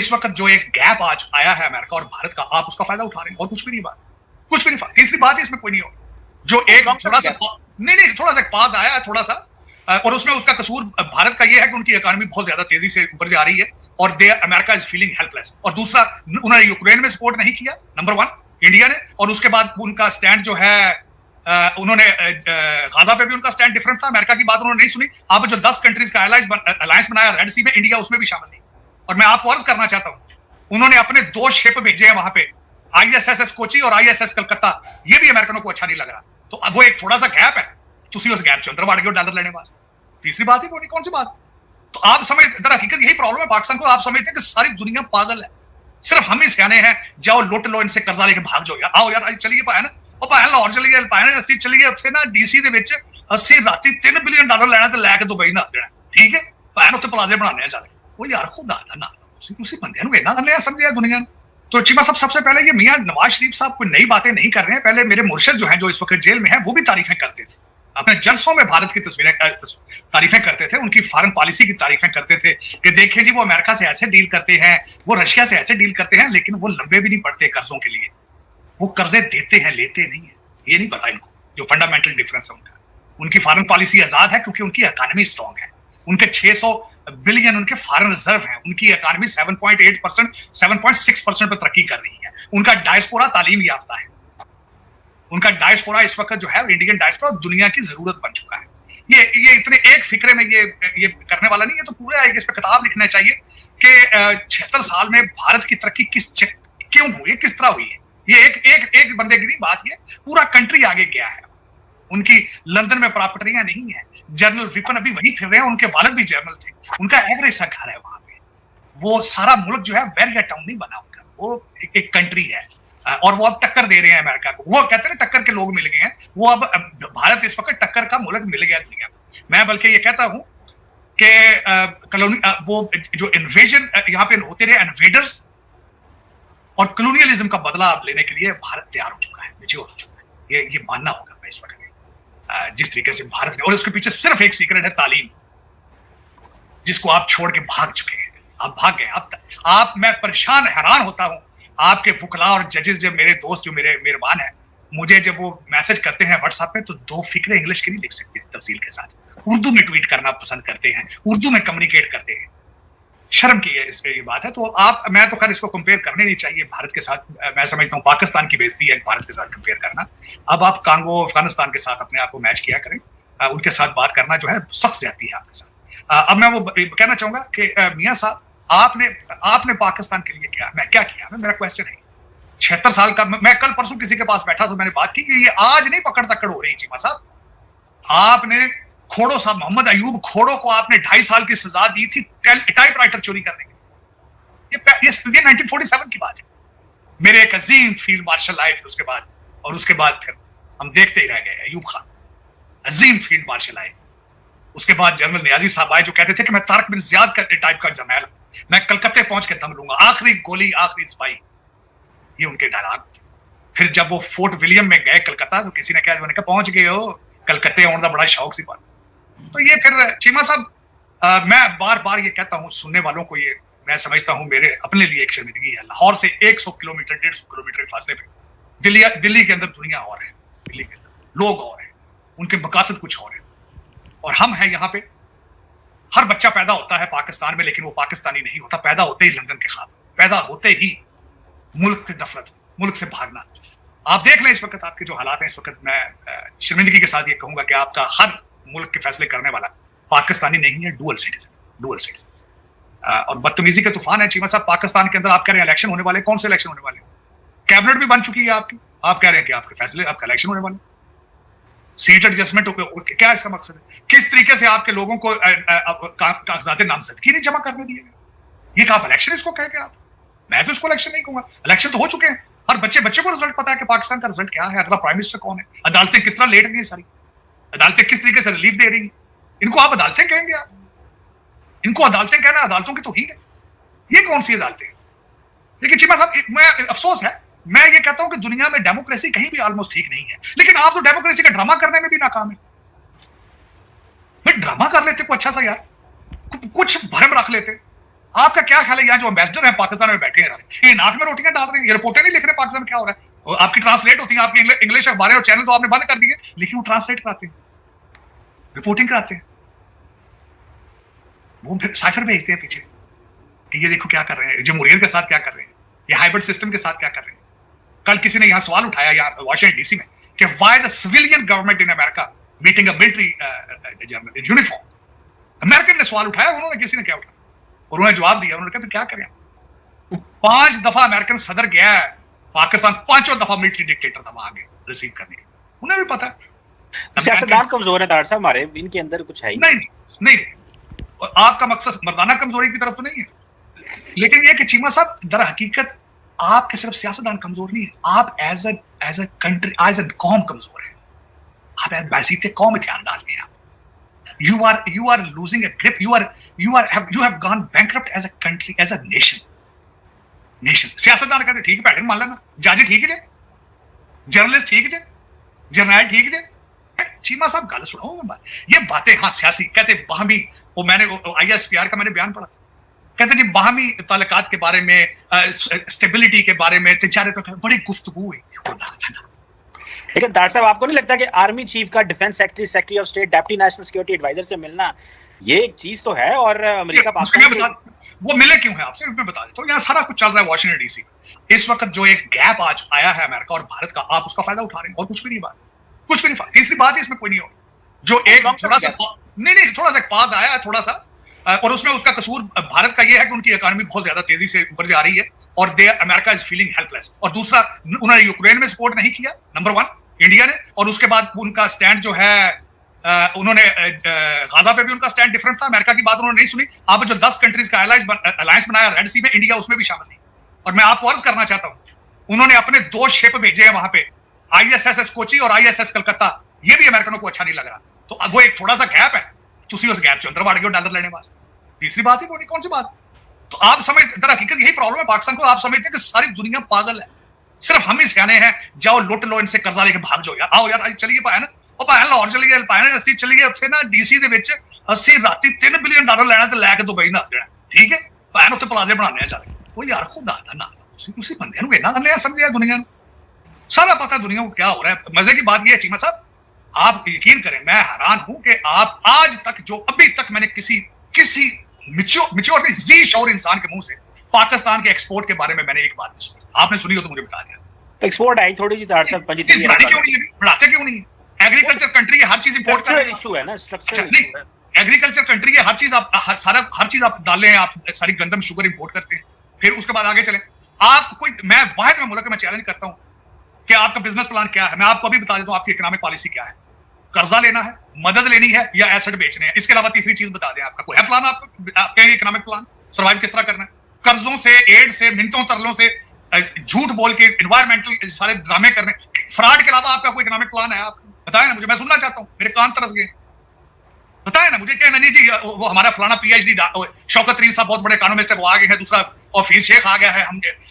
इस वक्त जो एक गैप आज आया है अमेरिका और भारत का, आप उसका फायदा उठा रहे हैं और कुछ भी नहीं बात, कुछ भी नहीं। तीसरी बात है इसमें कोई नहीं हो, जो एक थोड़ा सा थोड़ा सा पास आया है थोड़ा सा, और उसमें उसका कसूर भारत का ये है कि उनकी इकोनॉमी बहुत ज्यादा तेजी से ऊपर जा रही है और अमेरिका इज फीलिंग हेल्पलेस। और दूसरा, उन्होंने यूक्रेन में सपोर्ट नहीं किया, नंबर वन इंडिया ने, और उसके बाद उनका स्टैंड जो है उन्होंने गाजा पे भी उनका स्टैंड डिफरेंट था, अमेरिका की बात उन्होंने नहीं सुनी। आप जो 10 कंट्रीज का अलायंस बनाया रेड सी में, इंडिया उसमें भी शामिल नहीं। और मैं आपको अर्ज करना चाहता हूं, उन्होंने अपने 2 शिप भेजे हैं वहां पे, ISS कोची और ISS कलकत्ता, ये भी अमेरिकनों को अच्छा नहीं लग रहा। तो वो एक थोड़ा सा गैप है, तुसी उस गैप चंद्र वाड़ गए डॉलर लेने वास्ते। तीसरी बात ही वो नहीं, कौन सी बात। तो आप समझ, हकीकत यही प्रॉब्लम है पाकिस्तान को, आप समझते हैं कि सारी दुनिया पागल है, सिर्फ हम ही सियाने हैं, जाओ लुट लो इनसे, कर्जा लेके भाग जाओ यार, आओ यार चलिए पाया ना, ਉਹ ਭਾਵੇਂ ਲਾਹੌਰ ਚਲੀ ਗਏ, ਭਾਵੇਂ ਅਸੀਂ ਚਲੀਏ ਉੱਥੇ ਨਾ DC ਦੇ ਵਿੱਚ ਅਸੀਂ ਰਾਤੀ $3 ਬਿਲੀਅਨ ਲੈਣਾ ਤੇ ਲੈ ਕੇ ਦੁਬਈ ਨੱਸ ਜਾਣਾ, ਠੀਕ ਹੈ, ਭਾਵੇਂ ਉੱਥੇ ਪਲਾਜ਼ੇ ਬਣਾਉਣੇ ਆ ਚੱਲ। ਉਹ ਯਾਰ ਖੁਦਾ ਦਾ ਨਾ, ਤੁਸੀਂ ਬੰਦਿਆਂ ਨੂੰ ਇੰਨਾ ਅੰਨ੍ਹੇਆ समझिया दुनिया ने। तो चीमा साहब, सबसे पहले ये मियां नवाज शरीफ साहब कोई नई बातें नहीं कर रहे हैं, पहले मेरे मुर्शिद जो हैं जो इस वक्त जेल में है वो भी तारीफें करते थे, अपने जलसों में भारत की तारीफें करते थे, उनकी फॉरेन पॉलिसी की तारीफें करते थे कि देखिए जी वो अमेरिका से ऐसे डील करते हैं, वो रशिया से ऐसे डील करते हैं, लेकिन वो लंबे भी नहीं पड़ते कर्जों के लिए, वो कर्जे देते हैं लेते नहीं है। ये नहीं पता इनको जो फंडामेंटल डिफरेंस है उनका। उनकी फॉरेन पॉलिसी आजाद है क्योंकि उनकी इकोनॉमी स्ट्रांग है, उनके 600 बिलियन उनके फॉरेन रिजर्व हैं, उनकी इकोनॉमी 7.8% 7.6% पर तरक्की कर रही है, उनका डायस्पोरा तालीम याफ्ता है, उनका डायस्पोरा इस वक्त जो है इंडियन डायस्पोरा दुनिया की जरूरत बन चुका है। ये इतने एक फिक्रे में ये करने वाला नहीं है, तो पूरा इस पर किताब लिखना चाहिए कि 76 साल में भारत की तरक्की क्यों हुई है, किस तरह हुई है। ये एक बंदे की नहीं बात, ये पूरा कंट्री आगे गया है। उनकी लंदन में प्रॉपर्टियां नहीं है, जनरल विपिन अभी वहीं फिर रहे हैं, उनके वालिद भी जनरल थे, उनका एवरेज सा घर है वहां पे। वो सारा मुल्क जो है बैरियर टाउन नहीं बना उनका, वो एक कंट्री है, और वो अब टक्कर दे रहे हैं अमेरिका को। वो कहते हैं टक्कर के लोग मिल गए हैं, वो अब भारत इस वक्त टक्कर का मुल्क मिल गया दुनिया को। मैं बल्कि ये कहता हूं कि कॉलोनी वो जो इन्वेजन यहाँ पे होते रहे, इन्वेडर्स और कॉलोनियलिज्म का बदला लेने के लिए भारत तैयार हो चुका है, मैच्योर हो चुका है, ये मानना होगा मैं इस वक्त जिस तरीके से भारत ने, और उसके पीछे सिर्फ एक सीक्रेट है, तालीम, जिसको आप छोड़ के भाग चुके हैं, आप भाग गए। आप मैं परेशान हैरान होता हूं, आपके वकला और जजेस, जब मेरे दोस्त जो मेरे मेहरबान हैं, मुझे जब वो मैसेज करते हैं व्हाट्सएप पे, तो 2 फिक्रे इंग्लिश के नहीं लिख सकते तफसील के साथ, उर्दू में ट्वीट करना पसंद करते हैं, उर्दू में कम्युनिकेट करते हैं। शर्म की है इस पे ये बात है। तो मैं तो खैर इसको कंपेयर करने नहीं चाहिए भारत के साथ, मैं समझता हूँ पाकिस्तान की बेइज्जती है भारत के साथ कंपेयर करना। अब आप कांगो अफगानिस्तान के साथ अपने आप को मैच किया करें, उनके साथ बात करना जो है सख्त ज्यादती है आपके साथ। अब मैं वो कहना चाहूंगा कि मियां साहब, आपने पाकिस्तान के लिए क्या किया, मेरा क्वेश्चन है। 76 साल का, मैं कल परसों किसी के पास बैठा तो मैंने बात की कि ये आज नहीं पकड़ तकड़ हो रही चीमा साहब, आपने खोड़ो साहब, मोहम्मद अयूब खोड़ो को आपने 2.5 साल की सजा दी थी टाइपराइटर चोरी करने के। ये 1947 की बात है। मेरे एक अजीम फील्ड मार्शल आए थे उसके बाद, और उसके बाद फिर हम देखते ही रह गए। अयूब खान अजीम फील्ड मार्शल आए, उसके बाद जनरल नियाजी साहब आए जो कहते थे कि मैं तारक बिन जियाद टाइप का जरनैल, मैं कलकत्ते पहुंच के दम लूंगा, आखिरी गोली आखिरी सिपाही, ये उनके डायलॉग। फिर जब वो फोर्ट विलियम में गए कलकत्ता, तो किसी ने कहा पहुंच गए हो कलकत्ते, आने का बड़ा शौक सी बात। तो ये फिर चीमा साहब, मैं बार बार ये कहता हूँ सुनने वालों को, ये मैं समझता हूँ मेरे अपने लिए एक शर्मिंदगी है। लाहौर से 100 किलोमीटर 150 किलोमीटर के फासले पे दिल्ली के अंदर दुनिया और है, दिल्ली के अंदर लोग और हैं, उनके मकासद कुछ और है, और हम हैं यहाँ पे। हर बच्चा पैदा होता है पाकिस्तान में, लेकिन वो पाकिस्तानी नहीं होता, पैदा होते ही लंदन के ख्वाब, पैदा होते ही मुल्क से नफरत, मुल्क से भागना। आप देख लें इस वक्त आपके जो हालात हैं इस वक्त, मैं शर्मिंदगी के साथ ये कहूंगा कि आपका हर मुल्क के फैसले करने वाला पाकिस्तानी नहीं है, डुअल सिटीजन। और बदतमीजी के तूफान है चीमा साहब पाकिस्तान के अंदर। आप कह रहे हैं इलेक्शन होने वाले, कौन से इलेक्शन होने वाले? कैबिनेट भी बन चुकी है आपकी, आप कह रहे हैं कि आपके फैसले, आपका इलेक्शन होने वाला, सीट एडजस्टमेंट, क्या इसका मकसद है? किस तरीके से आपके लोगों को कागजात नामजदगी नहीं जमा करने दिए गए? ये आप इलेक्शन इसको कह के आप, मैं तो इसको इलेक्शन नहीं कहूंगा, इलेक्शन तो हो चुके हैं। हर बच्चे को रिजल्ट पता है कि पाकिस्तान का रिजल्ट क्या है, अगला प्राइम मिनिस्टर कौन है, अदालतें किस तरह लेट गई, सारी अदालतें किस तरीके से रिलीफ दे रही हैं। इनको आप अदालतें कहेंगे? आप इनको अदालतें कहना, अदालतों की तौहीन है, ये कौन सी अदालतें? लेकिन चीमा साहब, मैं अफसोस है, मैं ये कहता हूं कि दुनिया में डेमोक्रेसी कहीं भी ऑलमोस्ट ठीक नहीं है, लेकिन आप तो डेमोक्रेसी का ड्रामा करने में भी नाकाम है। मैं ड्रामा कर लेते को अच्छा सा यार, कुछ भरम रख लेते, आपका क्या ख्याल है यहाँ जो एम्बेसडर है पाकिस्तान में बैठे हैं ये नाक में रोटियां डाल रहे हैं, ये रिपोर्टें नहीं लिख रहे पाकिस्तान में क्या हो रहा है, और आपकी ट्रांसलेट होती है, आपकी इंग्लिश अखबारें और चैनल तो आपने बंद कर दिए, लेकिन वो ट्रांसलेट कराते हैं, रिपोर्टिंग कराते हैं, वो फिर साइफर भेजते हैं पीछे कि ये देखो क्या कर रहे हैं, जमहूरियत के साथ क्या कर रहे हैं, ये हाइब्रिड सिस्टम के साथ क्या कर रहे हैं। कल किसी ने यहाँ सवाल उठाया यहाँ वाशिंगटन डीसी में कि why the civilian government in America meeting a military general in uniform. American ने सवाल उठाया, उन्होंने किसी ने क्या उठाया, और उन्होंने जवाब दिया, उन्होंने कहा फिर क्या करें, 5 दफा अमेरिकन सदर गया है पाकिस्तान, 5 दफा मिलिट्री डिक्टेटर था वहां आगे रिसीव करने के, उन्हें भी पता है सियासतदान कमजोर है तार साहब हमारे, इनके अंदर कुछ है ही नहीं। आपका मकसद मर्दाना कमजोरी की तरफ तो नहीं है, लेकिन ये कि चीमा साहब दर हकीकत आपके सिर्फ सियासतदान कमजोर नहीं है, आप as a country as a कौम कमजोर है, आप बैसीते कौम हथियार डाल गए आप, you are losing a grip, you have gone bankrupt as a country, as a nation। सियासतदान कहते ठीक है पैटर्न मान लेना, जज ठीक है, जर्नलिस्ट ठीक है, जर्नल ठीक है। चीमा साहब गल सुनो, ये बातें हाँ सियासी कहते बाहमी, वो मैंने ISPR का मैंने बयान पढ़ा था, कहते जी बाहमी ताल्लुकात के बारे में, स्टेबिलिटी के बारे में, तिजारत के बड़ी गुफ्तगू हुई, खुदा था ना। लेकिन तार साहब आपको नहीं लगता कि आर्मी चीफ का defence secretary, secretary of state, deputy national security adviser से मिलना ये एक चीज तो है, और अमेरिका पाकिस्तान वो मिले क्यों है आपसे मैं बता देता हूँ। यहाँ सारा कुछ चल रहा है वाशिंगटन डीसी, इस वक्त जो एक गैप आज आया है अमेरिका और भारत का, आप उसका फायदा उठा रहे हैं, और कुछ भी नहीं बात, कुछ भी नहीं। तीसरी बात है इसमें कोई नहीं हो, जो एक थोड़ा सा थोड़ा सा पास आया है थोड़ा सा, और उसमें उसका कसूर भारत का ये है कि उनकी इकोनॉमी बहुत ज्यादा तेजी से ऊपर जा रही है और अमेरिका इज फीलिंग हेल्पलेस, और दूसरा उन्होंने यूक्रेन में सपोर्ट नहीं किया, नंबर 1 इंडिया ने, और उसके बाद उनका स्टैंड जो है उन्होंने गाजा पे भी उनका स्टैंड डिफरेंट था, अमेरिका की बात उन्होंने नहीं सुनी। अब जो 10 कंट्रीज का अलायंस बनाया रेड सी में, इंडिया उसमें भी शामिल नहीं, और मैं आपको अर्ज करना चाहता हूं, उन्होंने अपने 2 शिप भेजे हैं वहां पे, ISS कोची और ISS कलकत्ता, ये भी अमेरिकनों को अच्छा नहीं लग रहा, तो वो एक थोड़ा सा गैप है, तुसी उस गैप के अंदर बढ़ गए डॉलर लेने वास्ते। तीसरी बात है कौन सी बात, तो आप समझते, दर हकीकत यही प्रॉब्लम है पाकिस्तान को, आप समझते हैं कि सारी दुनिया पागल है, सिर्फ हम ही सियाने हैं, जाओ लुट लो इनसे, कर्जा लेके भाग जाओ यार, आओ यार चलिए भाई ਉਹ ਭਾਵੇਂ ਲਾਹੌਰ ਚਲੀ ਗਏ, ਭਾਵੇਂ ਅਸੀਂ ਚਲੀ ਗਏ ਉੱਥੇ ਨਾ DC ਦੇ ਵਿੱਚ, ਅਸੀਂ ਰਾਤੀ $3 ਬਿਲੀਅਨ ਲੈਣਾ ਤੇ ਲੈ ਕੇ ਦੁਬਈ ਨੱਸ ਜਾਣਾ, ਠੀਕ ਹੈ, ਭਾਵੇਂ ਉੱਥੇ ਪਲਾਜ਼ੇ ਬਣਾਉਂਦੇ ਆ ਚੱਲ ਕੇ, ਉਹ ਯਾਰ ਖੁਦਾ ਦਾ ਨਾ ਤੁਸੀਂ ਬੰਦਿਆਂ ਨੂੰ ਇੰਨਾ ਅੰਨ੍ਹੇ ਸਮਝਿਆ दुनिया ਨੂੰ, सारा पता दुनिया को क्या हो रहा है। मजे की बात यह है चीमा साहब, आप यकीन करें मैं हैरान हूं कि आप आज तक जो अभी तक मैंने किसी मिच्योर जी शौर इंसान के मुंह से पाकिस्तान के एक्सपोर्ट के बारे में मैंने एक बात नहीं सुनी, आपने सुनी हो तो मुझे बता दिया। एक्सपोर्ट आई थोड़ी जी तार साहब, बढ़ाते क्यों नहीं? एग्रीकल्चर कंट्री है, हर चीज इंपोर्ट कर इशू है ना, स्ट्रक्चरल इशू है। एग्रीकल्चर कंट्री है, हर चीज आप हर चीज आप डालें, आप सारी गंदम शुगर इंपोर्ट करते हैं, फिर उसके बाद आगे चलें आप कोई, मैं वाहिद में मुल्क में चैलेंज करता हूं कि आपका बिजनेस प्लान क्या है। मैं आपको अभी बता देता हूं आपकी इकोनॉमिक पॉलिसी क्या है, कर्जा लेना है, मदद लेनी है, या एसेट बेचने हैं, इसके अलावा तीसरी चीज बता दें आपका कोई है प्लान, आपका इकोनॉमिक प्लान, सर्वाइव किस तरह करना है, कर्जों से, एड से, मिन्नतों तरलों से, झूठ बोल के, एनवायरमेंटल सारे ड्रामे करने, फ्रॉड के अलावा आपका कोई इकोनॉमिक प्लान है? आप बताएं ना मुझे, मैं सुनना चाहता हूं, मेरे कान तरस गए, बताएं ना मुझे। क्या नहीं जी वो हमारा फलाना PhD शौकत तरीन साहब बहुत बड़े इकोनॉमिस्ट है, वो आ गए हैं, दूसरा और फीस शेख आ गया है,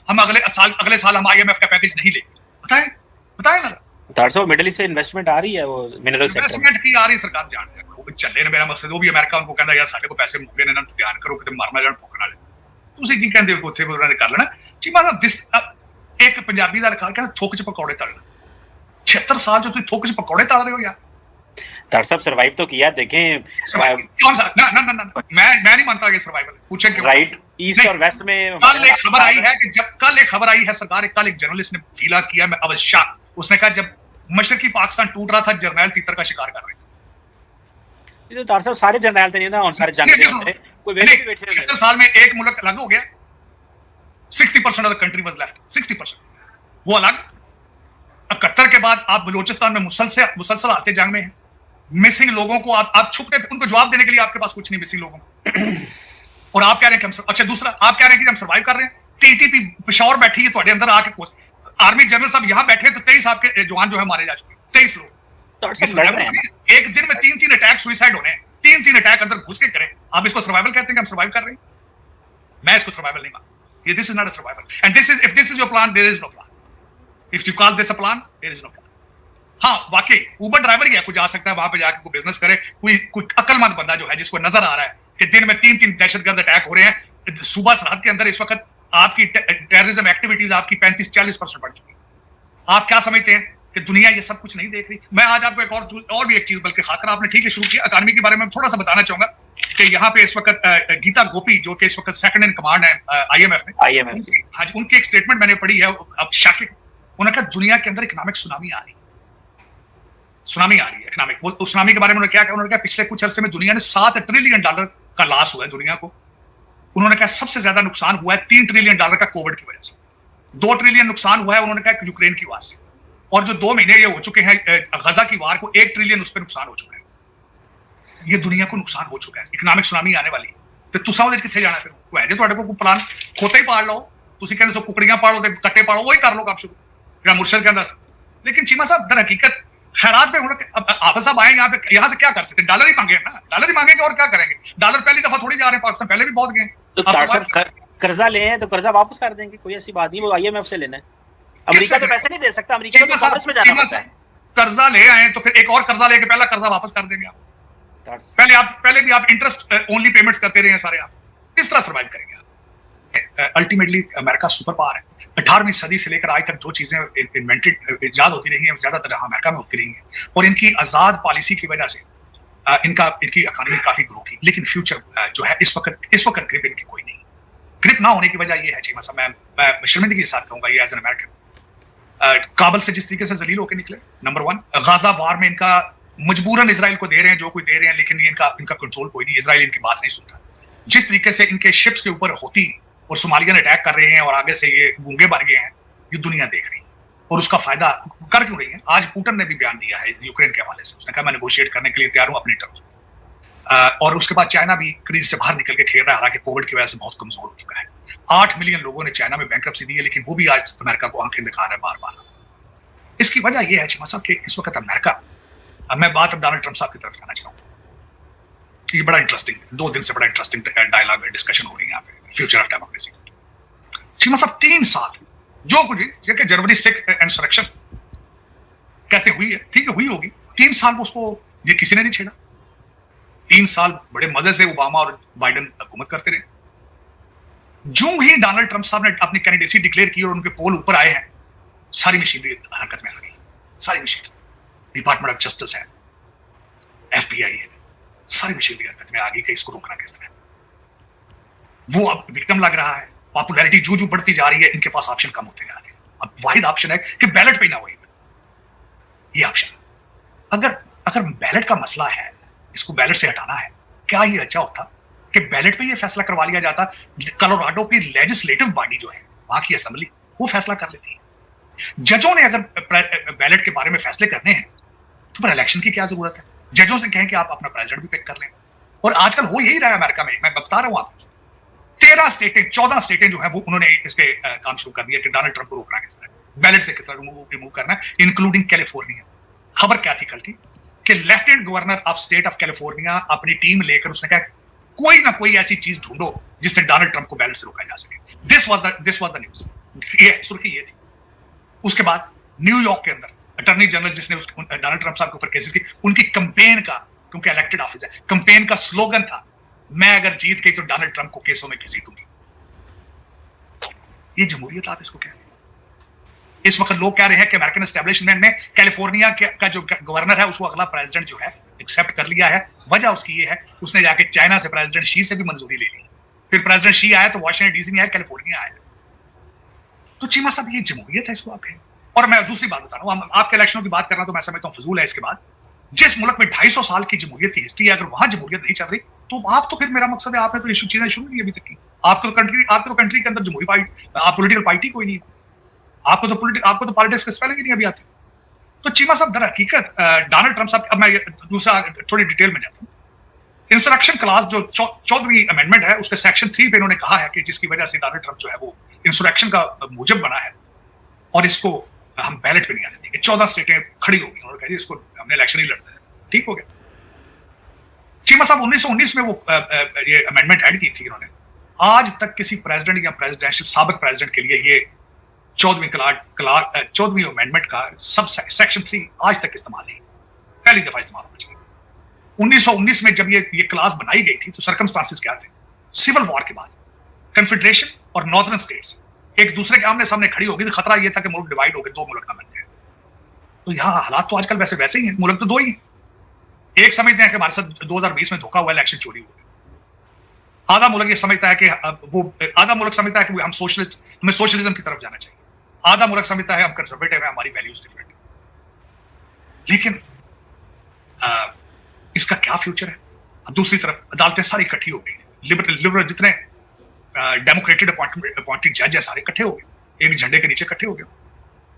हम अगले साल हम IMF का पैकेज नहीं लेंगे, बताएं ना। तार साहब मिडिल ईस्ट से इन्वेस्टमेंट आ रही है, वो मिनरल सेक्टर इन्वेस्टमेंट की आ रही सरकार जान दे चले ने, मेरा मकसद वो भी अमेरिका उनको कहता यार साडे को पैसे मुक्के ने ना, ध्यान करो कि मरना जान भुख नाल, ਤੁਸੀਂ ਕੀ ਕਹਿੰਦੇ ਹੋ ਉੱਥੇ ਉਹਨਾਂ ਨੇ कर लेना। ਚੀਮਾ ਸਾਹਿਬ ਦਿਸ ਇੱਕ ਪੰਜਾਬੀ ਦਾ ਲਖਾਰ ਕਹਿੰਦਾ ਥੁੱਕ 'ਚ ਪਕੌੜੇ ਤਲਣਾ, 76 साल जो तुम थोक से पकौड़े तल रहे हो यार। तार साहब सर्वाइव तो किया, देखें कौन सा ना मैं नहीं मानता ये सर्वाइवल, पूछे क्यों? राइट ईस्ट और वेस्ट में कल एक खबर आई है कि कल एक खबर आई है सरकार, कल एक जर्नलिस्ट ने फीला किया, मैं अवध शाह, उसने कहा जब मशरकी पाकिस्तान टूट रहा था जर्नैल तीतर का शिकार कर रहे थे। तो तार साहब सारे जर्नैल थे ना, और सारे जंग कोई वेले भी बैठे 76 साल में एक मुल्क अलग हो गया, 60% of the country was left, 60% वो अलग। 71 के बाद आप बलूचिस्तान में मुसलसल आते जंग में हैं, मिसिंग लोगों को आप छुपते, उनको जवाब देने के लिए आपके पास कुछ नहीं मिसिंग लोगों को, और आप कह रहे हैं कि हम, अच्छा दूसरा आप कह रहे हैं कि हम सर्वाइव कर रहे हैं। TTP पेशावर बैठी है तुम्हारे अंदर आके, आर्मी जनरल साहब यहाँ बैठे तो 23 आपके जवान जो है मारे जा चुके, 23 लोग। एक दिन में 3 अटैक सुसाइड होने, 3 अटैक अंदर घुस के करें, आप इसको सर्वाइवल कहते हैं कि हम सर्वाइव कर रहे हैं? मैं इसको सर्वाइवल नहीं मानता, ये this is not a survival, and this is, if this is your plan there is no plan, if you call this a plan there is no plan. हाँ वाकई ऊबर ड्राइवर ही है, कोई जा सकता है वहां पे जाके कोई बिजनेस करे, कोई अक्लमंद बंदा जो है जिसको नजर आ रहा है कि दिन में 3 दहशतगर्द अटैक हो रहे हैं, सूबा सरहद के अंदर इस वक्त आपकी टेररिज्म एक्टिविटीज आपकी 35-40% बढ़ चुकी है। आप क्या समझते हैं कि दुनिया ये सब कुछ नहीं देख रही? मैं आज आपको एक और भी एक चीज, बल्कि खासकर आपने ठीक है शुरू किया अकादमी के बारे में थोड़ा सा बताना चाहूंगा कि यहाँ पे इस वक्त गीता गोपी जो कि इस वक्त सेकंड इन कमांड है IMF में, हाँ उनकी एक स्टेटमेंट मैंने पढ़ी है। अब शाकिर उन्होंने कहा दुनिया के अंदर इकोनॉमिक सुनामी आ रही है इकोनॉमिक। वो सुनामी के बारे में उन्होंने क्या कहा? उन्होंने कहा पिछले कुछ अरसे में दुनिया ने $7 ट्रिलियन का लॉस हुआ है दुनिया को। उन्होंने कहा सबसे ज्यादा नुकसान हुआ है $3 ट्रिलियन का कोविड की वजह से, 2 ट्रिलियन नुकसान हुआ है उन्होंने कहा यूक्रेन की वार से, और जो 2 महीने ये हो चुके हैं गजा की वार को 1 ट्रिलियन उस पर नुकसान हो चुका है। ये दुनिया को नुकसान हो चुका है, इकोनॉमिक सुनामी आने वाली है। तो तुसा ਉਹਦੇ ਕਿੱਥੇ ਜਾਣਾ? ਫਿਰ ਹੈ ਜੇ ਤੁਹਾਡੇ ਕੋਲ ਕੋਈ ਪਲਾਨ ਖੋਤੇ ਹੀ ਪਾੜ ਲਓ, ਤੁਸੀਂ ਕਹਿੰਦੇ ਸੋ ਕੁਕੜੀਆਂ ਪਾੜੋ ਤੇ ਕੱਟੇ ਪਾੜੋ, ਉਹੀ ਕਰ ਲਓ ਕੰਮ शुरू, ਜਿਹੜਾ मुर्शद कहता था। लेकिन चीमा साहब दर हकीकत खैरात में हाफिज साहब आए यहाँ से क्या कर सकते? डॉलर ही मांगे ना, डॉलर ही मांगेंगे और क्या करेंगे? डॉलर पहली दफा थोड़ी जा रहे हैं, पाकिस्तान पहले भी बहुत गए। तो कर्जा ले हैं तो कर्जा वापस कर देंगे, कोई ऐसी बात नहीं, वो IMF से लेना है। अमेरिका तो पैसे नहीं दे सकता, अमेरिका तो कांग्रेस में जाना पड़ता है। कर्जा ले आए तो फिर एक और कर्जा लेके पहला कर्जा वापस कर देंगे आप। पहले भी आप इंटरेस्ट ओनली पेमेंट्स करते रहे हैं सारे, आप किस तरह सर्वाइव करेंगे आप? अल्टीमेटली अमेरिका सुपर पावर है। 18वीं सदी से लेकर आज तक जो चीजें इन्वेंटेड इजाद होती रही हैं ज्यादातर अमेरिका में होती रही हैं, और इनकी आजाद पॉलिसी की वजह से इनकी इकोनॉमी काफी ग्रो की। लेकिन फ्यूचर जो है इस वक्त ग्रिप इनकी कोई नहीं। ग्रिप ना होने की वजह ये है चीमा साहब, मैं शर्मिंदगी के साथ कहूंगा ये एज एन अमेरिकन, काबुल से जिस तरीके से जलील होकर निकले, नंबर 1। गाजा वार में इनका मजबूरन इजराइल को दे रहे हैं जो कुछ दे रहे हैं, लेकिन इनका कंट्रोल कोई नहीं, इजराइल इनकी बात नहीं सुनता। जिस तरीके से इनके शिप्स के ऊपर होती और सोमालिया अटैक कर रहे हैं और आगे से ये गूंगे बन गए हैं, ये दुनिया देख रही है और उसका फायदा कर क्यों रही है? आज पुतिन ने भी बयान दिया है यूक्रेन के हवाले से, उसने कहा मैं नेगोशिएट करने के लिए तैयार हूं अपनी टर्म्स। और उसके बाद चाइना भी क्रीज से बाहर निकल के खेल रहा है, हालांकि कोविड की वजह से बहुत कमजोर हो चुका है। 8 मिलियन लोगों ने चाइना में बैंकरप्सी दी है, लेकिन वो भी आज अमेरिका को आंखें दिखा रहा है बार बार। इसकी वजह यह है चीमा साहब कि इस वक्त अमेरिका, अब मैं बात डोनाल्ड ट्रंप साहब की तरफ जाना चाहूंगा। ये बड़ा इंटरेस्टिंग, 2 दिन से बड़ा इंटरेस्टिंग डायलॉग डिस्कशन हो रही है यहाँ पे फ्यूचर ऑफ डेमोक्रेसी। चीमा साहब 3 साल जो कुछ ये कि जनवरी 6 इंसरेक्शन कहते हुई है, ठीक है हुई होगी, 3 साल उसको ये किसी ने नहीं छेड़ा। 3 साल बड़े मजे से ओबामा और बाइडेन हुकूमत करते रहे। जो ही डोनाल्ड ट्रंप साहब ने अपनी कैंडिडेसी डिक्लेयर की और उनके पोल ऊपर आए हैं, सारी मशीनरी हरकत में आ गई। सारी मशीनरी, डिपार्टमेंट ऑफ जस्टिस है, FBI है, सारी मशीनरी हरकत में आ गई कि इसको रोकना किस तरह। वो अब विक्टिम लग रहा है, पॉपुलैरिटी जो बढ़ती जा रही है, इनके पास ऑप्शन कम होते जा रहे हैं। अब वाहिद ऑप्शन है कि बैलेट पे ना हो, ये ऑप्शन। अगर बैलेट का मसला है, इसको बैलेट से हटाना है, क्या ये अच्छा होता कि बैलेट पे ये फैसला करवा लिया जाता? कोलोराडो की लेजिस्लेटिव बॉडी जो है, वहां की असेंबली, वो फैसला कर लेती है। जजों ने अगर बैलेट के बारे में फैसले करने हैं तो फिर इलेक्शन की क्या जरूरत है? जजों से कहें कि आप अपना प्रेसिडेंट भी पिक कर लें। और आजकल हो यही रहा है अमेरिका में, मैं बता रहा हूं आपको। 14 स्टेटें जो है वो उन्होंने इस पे काम शुरू कर दिया कि डोनाल्ड ट्रंप को रोकना किस तरह, बैलेट से किस तरह रिमूव करना, इंक्लूडिंग कैलिफोर्निया। खबर क्या थी कल की कि lieutenant governor of state of California अपनी टीम लेकर उसने कहा कोई ना कोई ऐसी चीज ढूंढो जिससे डोनाल्ड ट्रंप को बैलेट से रोका जा सके। दिस वाज द न्यूज, ये सुर्खी ये थी। उसके बाद न्यूयॉर्क के अंदर अटॉर्नी जनरल जिसने डोनाल्ड ट्रंप साहब के ऊपर केसेस की, उनकी कैंपेन का, क्योंकि इलेक्टेड ऑफिस है, कैंपेन का स्लोगन था मैं अगर जीत गई तो डोनाल्ड ट्रंप को केसों में घसीटूंगी। ये जमहूरियत आप इसको कह रहे हैं? इस वक्त लोग कह रहे हैं कि अमेरिकन एस्टेब्लिशमेंट ने कैलिफोर्निया का जो गवर्नर है उसको अगला प्रेसिडेंट जो है एक्सेप्ट कर लिया है। वजह उसकी ये है उसने जाके चाइना से प्रेसिडेंट शी से भी मंजूरी ले ली। फिर प्रेसिडेंट शी आया तो वाशिंगटन डीसी में आया, कैलिफोर्निया आया। तो चीमा साहब ये जमहूरियत है, इसको आप कहें? और मैं दूसरी बात बता रहा हूँ, आपके इलेक्शनों की बात करना तो मैं समझता हूँ फजूल है। इसके बाद जिस मुल्क में 250 साल की जमहूरियत की हिस्ट्री है, अगर वहां जमहूरियत नहीं चल रही तो आप तो फिर मेरा मकसद है आपने तो इशू चीजें शुरू की अभी तक की। आपको तो कंट्री के अंदर जमहूरी पॉलिटिकल पार्टी कोई नहीं, आपको तो पॉलिटिक्स के स्पेलिंग ही नहीं अभी आती। तो चीमा साहब दर हकीकत डोनाल्ड ट्रंप साहब, अब मैं दूसरा थोड़ी डिटेल में जाता हूँ। इंसरेक्शन क्लास जो 14वीं अमेंडमेंट है उसके सेक्शन 3 पे इन्होंने कहा है कि जिसकी वजह से डोनाल्ड ट्रंप जो है वो इंसरेक्शन का मूजब बना है और इसको हम बैलेट पे नहीं आने देंगे। 14 स्टेटें खड़ी होगी, उन्होंने कहा इसको हमने इलेक्शन ही लड़ना है। ठीक हो गया। चीमा साहब 1919 में वो ये अमेंडमेंट ऐड की थी इन्होंने। आज तक किसी प्रेसिडेंट या प्रेसिडेंशियल साबिक प्रेसिडेंट के लिए ये 14वीं अमेंडमेंट का सब सेक्शन 3 आज तक इस्तेमाल नहीं, पहली दफा इस्तेमाल होना चाहिए। 1919 में जब ये क्लास बनाई गई थी तो सर्कमस्टांसेस क्या थे? सिविल वॉर के बाद कन्फेडरेशन और नॉर्दर्न स्टेट्स एक दूसरे के आमने सामने खड़ी होगी तो खतरा यह था कि मुल्क डिवाइड हो गए, दो मुल्क ना बन जाए। तो यहाँ हालात तो आजकल वैसे वैसे ही हैं, मुल्क तो दो ही हैं। एक समझते हैं कि हमारे साथ 2020 में धोखा हुआ, इलेक्शन चोरी हुआ। आधा मुल्क ये समझता है कि आधा मुल्क समझता है कि हमें सोशलिज्म की तरफ जाना चाहिए, आधा मुल्क समझता है हम कंजर्वेटिव हैं, हमारी वैल्यूज डिफरेंट है। लेकिन इसका क्या फ्यूचर है? अब दूसरी तरफ अदालतें सारी इकट्ठी हो गई, लिबरल जितने डेमोक्रेटेड अपॉइंटेड जज है सारे इकट्ठे हो गए, एक झंडे के नीचे इकट्ठे हो गए।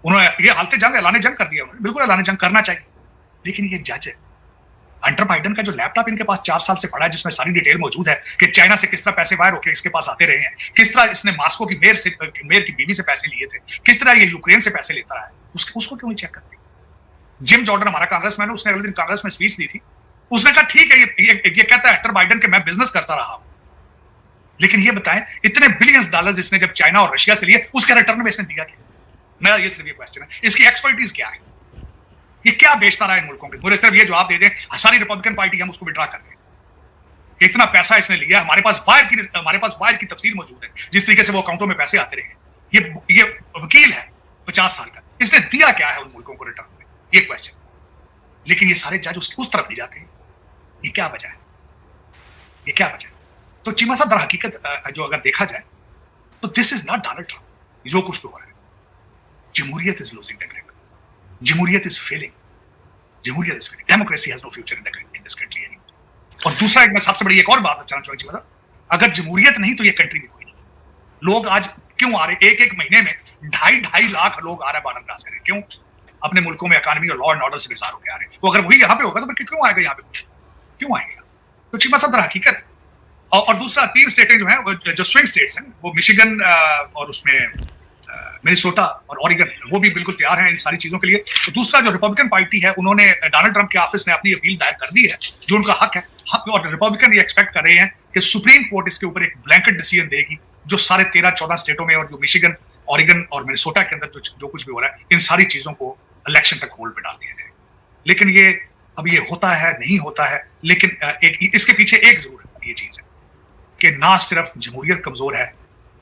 उन्होंने ये हालत जंग ऐलान जंग कर दिया, उन्होंने बिल्कुल ऐलान जंग करना चाहिए। लेकिन ये जज है, हंटर बाइडन का जो लैपटॉप इनके पास 4 साल से पड़ा है, जिसमें सारी डिटेल मौजूद है कि चाइना से किस तरह पैसे वायर होकर इसके पास आते रहे हैं, किस तरह इसने मॉस्को की मेयर की बीवी से पैसे लिए थे, किस तरह ये यूक्रेन से पैसे लेता रहा है, उसको क्यों नहीं चेक करते? जिम जॉर्डन हमारा कांग्रेसमैन है, उसने अगले दिन कांग्रेस में स्पीच दी थी, उसने कहा ठीक है ये कहता है हंटर बाइडन के मैं बिजनेस करता रहा हूं, लेकिन ये बताएं इतने बिलियंस डॉलर्स इसने जब चाइना और रशिया से लिए उसके रिटर्न में इसने दिया क्या? मेरा ये सिर्फ ये क्वेश्चन है, इसकी एक्सपर्टीज क्या है, ये क्या बेचता रहा है मुल्कों के? मुझे सिर्फ ये जवाब दे दें, सारी रिपब्लिकन पार्टी हम उसको विड्रॉ कर दें। इतना पैसा इसने लिया, हमारे पास वायर की तफसील मौजूद है, जिस तरीके से वो अकाउंटों में पैसे आते रहे। ये वकील है 50 साल का, इसने दिया क्या है उन मुल्कों को रिटर्न में, ये क्वेश्चन। लेकिन ये सारे जज उस तरफ नहीं जाते हैं। ये क्या वजह है? ये क्या वजह है? तो चीमा साहब दर हकीकत जो अगर देखा जाए तो this is not Donald Trump, जो कुछ भी हो रहा है। जमहूरियत इज लूजिंग द ग्रिप, जमहूरियत इज फेलिंग, जमहूरियत is failing, democracy has no future in this country anymore. और दूसरा एक मैं सबसे बड़ी एक और बात बताना चाहूंगा, अगर जमहूरियत नहीं तो ये कंट्री भी कोई नहीं। लोग आज क्यों आ रहे, एक महीने में 2.5 लाख लोग आ रहे हैं बॉर्डर क्रॉस कर रहे, क्यों? अपने मुल्कों में इकोनॉमी और लॉ एंड ऑर्डर से बेजार होकर आ रहे हैं। तो अगर वही यहाँ पे होगा तो फिर क्यों आएगा यहाँ पे, क्यों आएंगे? तो चीमा साहब दर हकीकत है। और दूसरा 3 स्टेटें जो हैं जो स्विंग स्टेट्स हैं, वो मिशिगन और उसमें मिनेसोटा और ऑरिगन, वो भी बिल्कुल तैयार हैं इन सारी चीजों के लिए। तो दूसरा जो रिपब्लिकन पार्टी है, उन्होंने डोनाल्ड ट्रंप के ऑफिस ने अपनी अपील दायर कर दी है, जो उनका हक है। और रिपब्लिकन ये एक्सपेक्ट कर रहे हैं कि सुप्रीम कोर्ट इसके ऊपर एक ब्लैंकेट डिसीजन देगी, जो सारे 13-14 स्टेटों में और जो मिशिगन, ऑरिगन और मिनेसोटा के अंदर जो कुछ भी हो रहा है, इन सारी चीजों को इलेक्शन तक होल्ड पे डाल दिया जाए। लेकिन ये अब ये होता है नहीं होता है, लेकिन इसके पीछे एक जरूर ये चीज है कि ना सिर्फ जमहूरियत कमजोर है,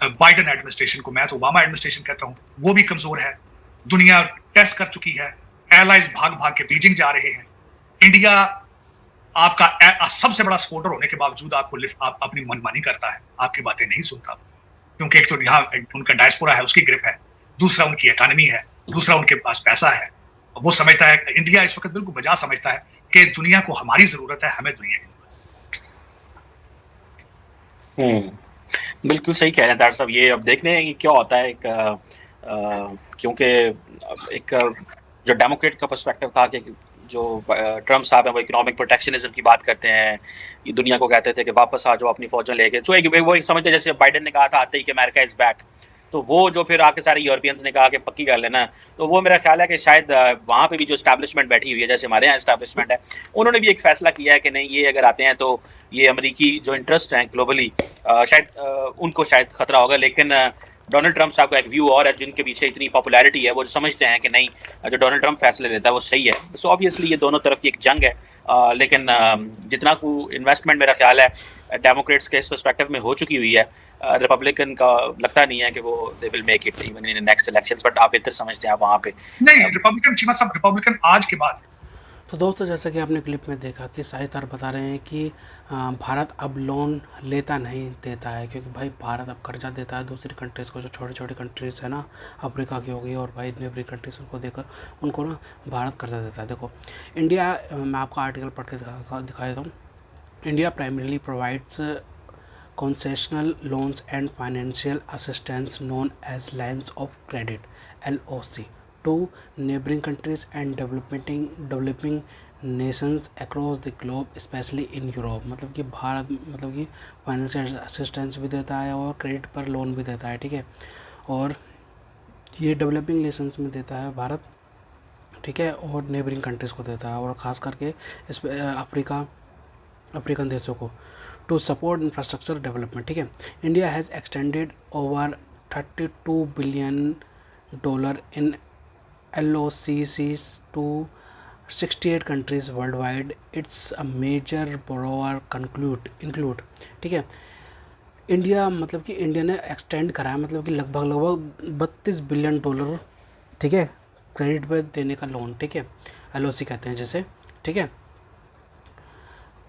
बाइडन एडमिनिस्ट्रेशन को, मैं तो ओबामा एडमिनिस्ट्रेशन कहता हूं, वो भी कमजोर है। दुनिया टेस्ट कर चुकी है, एलाइज भाग भाग के बीजिंग जा रहे हैं। इंडिया आपका सबसे बड़ा सपोर्टर होने के बावजूद आप अपनी मनमानी करता है, आपकी बातें नहीं सुनता, क्योंकि एक तो यहाँ उनका डायस्पोरा है, उसकी ग्रिप है, दूसरा उनकी इकोनॉमी है, दूसरा उनके पास पैसा है। वो समझता है, इंडिया इस वक्त बिल्कुल बजा समझता है कि दुनिया को हमारी जरूरत है, हमें दुनिया की जरूरत है। बिल्कुल सही कह रहे हैं डॉक्टर साहब। ये अब देखने हैं कि क्या होता है। क्योंकि एक जो डेमोक्रेट का पर्सपेक्टिव था कि जो ट्रम्प साहब हैं वो इकोनॉमिक प्रोटेक्शनिज्म की बात करते हैं, ये दुनिया को कहते थे कि वापस आ जाओ अपनी फौजें लेके। तो वो एक समझते जैसे बाइडन ने कहा था आते ही कि अमेरिका इज़ बैक, तो वो जो फिर आके सारे यूरोपियंस ने कहा कि पक्की कर लेना, तो वो मेरा ख्याल है कि शायद वहाँ पे भी जो इस्टेब्लिशमेंट बैठी हुई है, जैसे हमारे यहाँ इस्टेब्लिशमेंट है, उन्होंने भी एक फ़ैसला किया है कि नहीं, ये अगर आते हैं तो ये अमेरिकी जो इंटरेस्ट हैं ग्लोबली शायद उनको शायद ख़तरा होगा। लेकिन डोनाल्ड ट्रम्प साहब का एक व्यू और है, जिनके पीछे इतनी पॉपुलैरिटी है, वो समझते हैं कि नहीं, जो डोनाल्ड ट्रम्प फैसले लेता है वो सही है। सो ऑब्वियसली ये दोनों तरफ की एक जंग है। लेकिन जितना को इन्वेस्टमेंट मेरा ख्याल है डेमोक्रेट्स के इस पर्सपेक्टिव में हो चुकी हुई है, रिपब्लिकन का लगता नहीं है कि वो they will make it even in next elections. But आप बेहतर समझते हैं, आप वहाँ पे नहीं, रिपब्लिकन आज के बाद। तो दोस्तों, जैसा कि आपने क्लिप में देखा कि साहित्यार बता रहे हैं कि भारत अब लोन लेता नहीं देता है, क्योंकि भाई भारत अब कर्जा देता है दूसरी कंट्रीज़ को, जो छोटी छोटी कंट्रीज़ है ना, अफ्रीका की हो गई और भाई नेबरिंग कंट्रीज़, उनको देखकर उनको ना भारत कर्जा देता है। देखो इंडिया, मैं आपको आर्टिकल पढ़ के दिखा देता हूँ। India primarily provides concessional loans and financial assistance known as lines of credit (LOC) to neighboring countries and developing nations across the globe, especially in Europe। मतलब कि भारत मतलब कि फाइनेंशियल असिस्टेंस भी देता है और क्रेडिट पर लोन भी देता है, ठीक है। और ये डेवलपिंग नेशंस में देता है भारत, ठीक है, और नेबरिंग कंट्रीज़ को देता है, और ख़ास करके इस अफ्रीकन देशों को, टू सपोर्ट इंफ्रास्ट्रक्चर डेवलपमेंट, ठीक है। India has extended over $32 billion in LOCs to 68 countries worldwide. It's a major borrower include, ठीक है। इंडिया मतलब कि इंडिया ने एक्सटेंड करा है मतलब कि लगभग लगभग $32 बिलियन, ठीक है, क्रेडिट पे देने का लोन, ठीक है, एलओसी कहते हैं जैसे, ठीक है,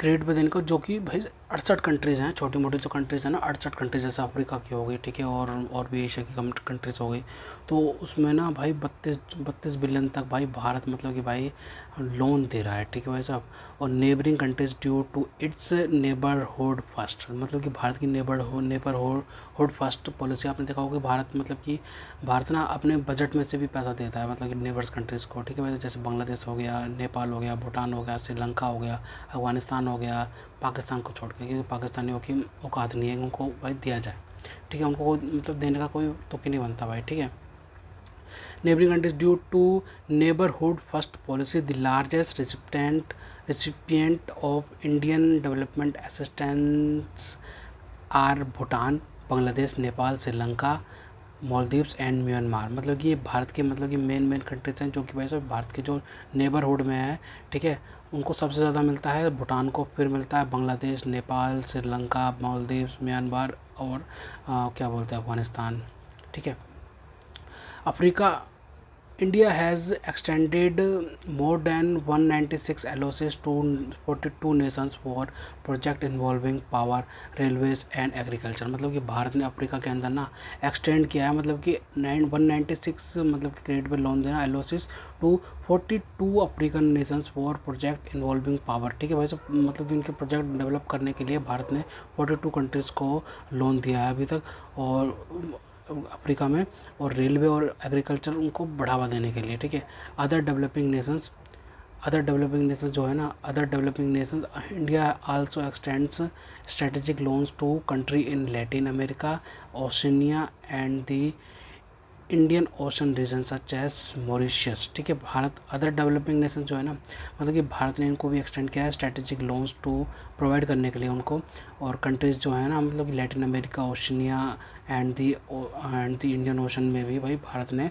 क्रेडिट पे देने को, जो कि भाई 68 कंट्रीज़ हैं, छोटी मोटी जो कंट्रीज़ हैं ना, 68 कंट्रीज, जैसे अफ्रीका की हो गई, ठीक है, और भी एशिया की कंट्रीज़ हो गई, तो उसमें ना भाई 32 बिलियन तक भाई भारत मतलब कि भाई लोन दे रहा है, ठीक है भाई साहब। और neighbouring countries due to its neighbourhood first, मतलब कि भारत की नेबरहुड फर्स्ट पॉलिसी, आपने देखा होगा कि भारत मतलब कि भारत ना अपने बजट में से भी पैसा देता है मतलब कि नेबर्स कंट्रीज़ को, ठीक है भाई, जैसे बांग्लादेश हो गया, नेपाल हो गया, भूटान हो गया, श्रीलंका हो गया, अफगानिस्तान हो गया, पाकिस्तान को छोड़ के, क्योंकि पाकिस्तानियों की औकात नहीं है उनको भाई दिया जाए, ठीक है, उनको मतलब देने का कोई तुक ही नहीं बनता भाई, ठीक है। Neighbouring countries due to neighbourhood first policy, the largest recipient of Indian development assistance are Bhutan, Bangladesh, Nepal, Sri Lanka, Maldives and Myanmar, मतलब कि ये भारत के मतलब कि मेन कंट्रीज हैं जो कि भाई साहब भारत के जो नेबरहुड में है, ठीक है, उनको सबसे ज़्यादा मिलता है भूटान को, फिर मिलता है बांग्लादेश, नेपाल, श्रीलंका, मालदीव्स, म्यांमार और क्या बोलते हैं अफगानिस्तान, ठीक है। Africa, India has extended more than 196 LOCs to 42 nations for project involving power, railways and agriculture, मतलब कि भारत ने अफ्रीका के अंदर ना एक्सटेंड किया है मतलब कि 196 मतलब कि क्रेडिट पे लोन देना LOCs to 42 African nations for project involving power, ठीक है भाई सब, मतलब कि उनके प्रोजेक्ट डेवलप करने के लिए भारत ने 42 कंट्रीज़ को लोन दिया है अभी तक, और अफ्रीका में, और रेलवे और एग्रीकल्चर उनको बढ़ावा देने के लिए, ठीक है। अदर डेवलपिंग नेशंस जो है ना, other developing nations, India also extends strategic loans to country in Latin America, Oceania and the Indian Ocean region such as Mauritius, ठीक है। भारत अदर डेवलपिंग नेशन जो है ना, मतलब कि भारत ने इनको भी एक्सटेंड किया है स्ट्रेटेजिक लोन्स टू प्रोवाइड करने के लिए उनको, और कंट्रीज़ जो है ना मतलब कि Latin America, Oceania and the Indian ocean में भी भाई भारत ने,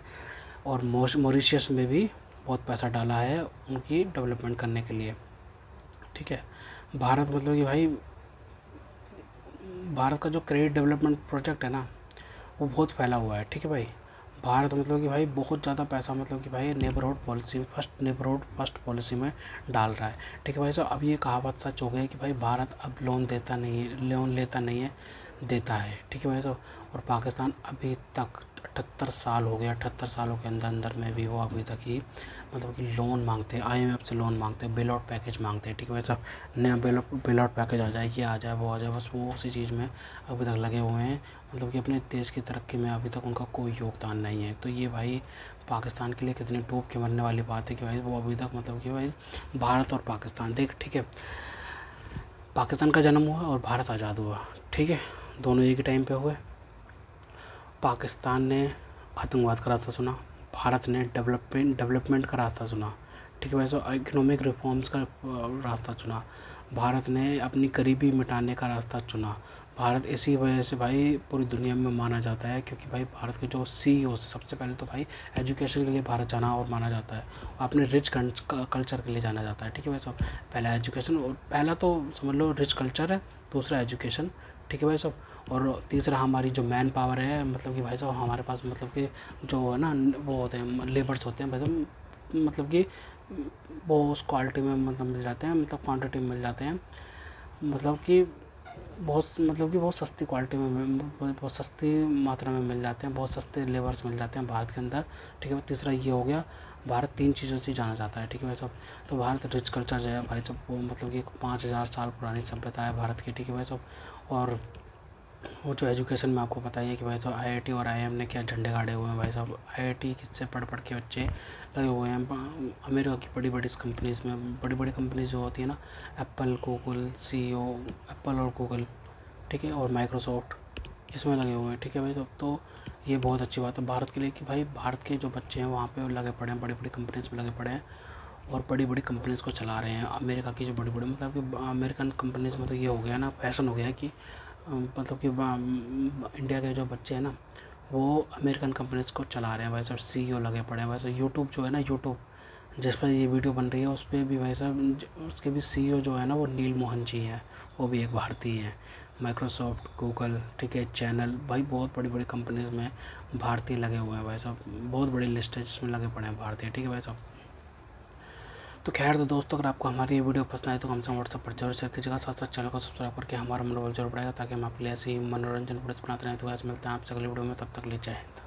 और मॉरिशियस में भी बहुत पैसा डाला है उनकी डेवलपमेंट करने के लिए, ठीक है। भारत मतलब कि भाई भारत का जो क्रेडिट डेवलपमेंट प्रोजेक्ट है ना वो बहुत फैला हुआ है, ठीक है भाई। भारत मतलब कि भाई बहुत ज़्यादा पैसा मतलब कि भाई नेबरहुड फर्स्ट पॉलिसी में डाल रहा है, ठीक है भाई। तो अब ये कहावत सच हो गई कि भाई भारत अब लोन लेता नहीं है, देता है, ठीक है भाई साहब। और पाकिस्तान अभी तक 78 साल हो गया, 78 सालों के अंदर में भी वो अभी तक ही मतलब कि लोन मांगते हैं, IMF से लोन मांगते हैं, बेल आउट पैकेज मांगते हैं, ठीक है भाई साहब। नया बेल आउट पैकेज आ जाए, ये आ जाए, वो आ जाए, बस वो उसी चीज़ में अभी तक लगे हुए हैं, मतलब कि अपने देश की तरक्की में अभी तक उनका कोई योगदान नहीं है। तो ये भाई पाकिस्तान के लिए कितनी डूब के मरने वाली बात है कि भाई वो अभी तक मतलब कि भाई भारत और पाकिस्तान देख, ठीक है, पाकिस्तान का जन्म हुआ और भारत आज़ाद हुआ, ठीक है, दोनों एक ही टाइम पे हुए। पाकिस्तान ने आतंकवाद का रास्ता चुना, भारत ने डेवलपमेंट का रास्ता चुना, ठीक है भाई। सो इकोनॉमिक रिफॉर्म्स का रास्ता चुना, भारत ने अपनी गरीबी मिटाने का रास्ता चुना। भारत इसी वजह से भाई पूरी दुनिया में माना जाता है, क्योंकि भाई भारत के जो CEO सबसे पहले तो भाई एजुकेशन के लिए भारत जाना और माना जाता है, अपने रिच कल्चर के लिए जाना जाता है, ठीक है भाई साहब। पहला एजुकेशन, और पहला तो समझ लो रिच कल्चर है, दूसरा एजुकेशन, ठीक है भाई साहब, और तीसरा हमारी जो मैन पावर है, मतलब कि भाई साहब हमारे पास मतलब कि जो है ना वो होते हैं लेबर्स होते हैं भाई साहब, मतलब कि वो उस क्वालिटी में मतलब मिल जाते हैं, मतलब क्वांटिटी में मिल जाते हैं, मतलब कि बहुत सस्ती क्वालिटी में, बहुत सस्ती मात्रा में मिल जाते हैं, बहुत सस्ते लेबर्स मिल जाते हैं भारत के अंदर, ठीक है। तीसरा ये हो गया, भारत 3 चीज़ों से जाना जाता है, ठीक है भाई साहब। तो भारत रिच कल्चर जो है भाई साहब, वो मतलब कि 5000 साल पुरानी सभ्यता है भारत की, ठीक है भाई साहब। और वो जो एजुकेशन में आपको पता ही है कि भाई साहब IIT और IIM ने क्या झंडे गाड़े हुए हैं भाई साहब। IIT किससे पढ़ के बच्चे लगे हुए हैं अमेरिका की बड़ी बड़ी कंपनीज़ में, बड़ी बड़ी कंपनीज जो होती है ना, एप्पल, गूगल, CEO, एप्पल और गूगल, ठीक है, और माइक्रोसॉफ्ट, इसमें लगे हुए हैं, ठीक है भाई साहब। तो ये बहुत अच्छी बात है भारत के लिए कि भाई भारत के जो बच्चे हैं वहाँ पे लगे पड़े हैं, बड़ी बड़ी कंपनीज़ में लगे पड़े हैं, और बड़ी बड़ी कंपनीज़ को चला रहे हैं। अमेरिका की जो बड़ी बड़ी मतलब कि अमेरिकन कंपनीज़ मतलब ये हो गया ना, फैशन हो गया है कि मतलब कि इंडिया के जो बच्चे हैं ना वो अमेरिकन कंपनीज़ को चला रहे हैं भाई साहब, CEO लगे पड़े हैं भाई साहब। यूट्यूब जो है ना, यूट्यूब जिस पर ये वीडियो बन रही है उस पर भी भाई साहब उसके भी CEO जो है ना वो नील मोहन जी हैं, वो भी एक भारतीय हैं माइक्रोसॉफ्ट, गूगल, ठीक है, चैनल, भाई बहुत बड़ी बड़ी कंपनीज में भारतीय लगे हुए हैं भाई साहब, बहुत बड़ी लिस्ट है जिसमें लगे पड़े हैं भारतीय, ठीक है भाई साहब। तो खैर तो दोस्तों, अगर आपको हमारी ये वीडियो पसंद आई तो हमसे व्हाट्सएप पर जरूर शेयर कीजिएगा, साथ साथ चैनल को सब्सक्राइब करके हमारा मनोबल जरूर बढ़ाएगा, ताकि हम आपके लिए ऐसे ही मनोरंजन वीडियोस बनाते रहें। तो आज मिलते हैं आपसे अगली वीडियो में, तब तक ले जय हिंद।